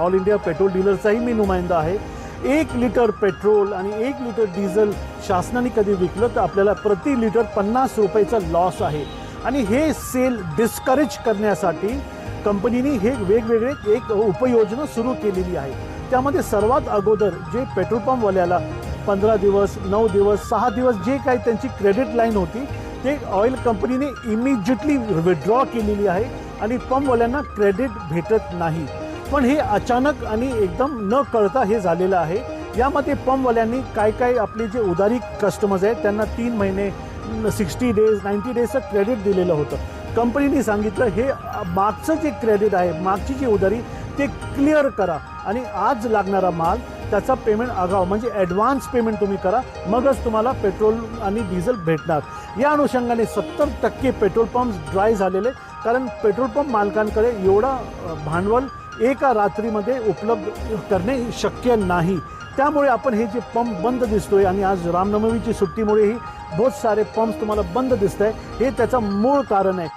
All India petrol डीलरचाही मी नुमाइंदा आहे। 1 litre petrol आणि 1 लिटर डिझेल शासनाने कधी विकलं तर आपल्याला प्रति लिटर 50 रुपयाचा लॉस आहे। आणि हे सेल डिस्करेज करण्यासाठी कंपनीने हे वेगवेगळे एक उपयोजना सुरू केलेली आहे। त्यामध्ये सर्वात अगोदर जे पेट्रोल पंपवाल्याला 15 दिवस 9 दिवस 6 दिवस जे काही त्यांची क्रेडिट लाईन होती ते ऑइल कंपनीने इमिजिएटली विड्रॉ केलेली आहे आणि पंपवाल्यांना क्रेडिट भेटत नाही। पण हे अचानक आणि एकदम न कळता हे झालेलं आहे। यामध्ये पंपवाल्यांनी काय आपले जे उधारी कस्टमर्स आहेत त्यांना 3 महिने 60 डेज 90 डेजचं क्रेडिट दिलेलं होतं। कंपनीने सांगितलं हे मागचं जे क्रेडिट आहे मागची जी उधारी ते क्लिअर करा आणि आज लागणारा माल त्याचा पेमेंट आगाऊ म्हणजे ॲडव्हान्स पेमेंट तुम्ही करा, मगच तुम्हाला पेट्रोल आणि डिझेल भेटणार। या अनुषंगाने 70% पेट्रोल पंप ड्राय झालेले, कारण पेट्रोल पंप मालकांकडे एवढा भांडवल एका रात्रीमध्ये उपलब्ध करणे शक्य नाही। त्यामुळे आपण हे जे पंप बंद दिसतोय आणि आज रामनवमीची सुट्टीमुळेही बहुत सारे पंप्स तुम्हाला बंद दिसत आहे, हे त्याचं मूळ कारण आहे।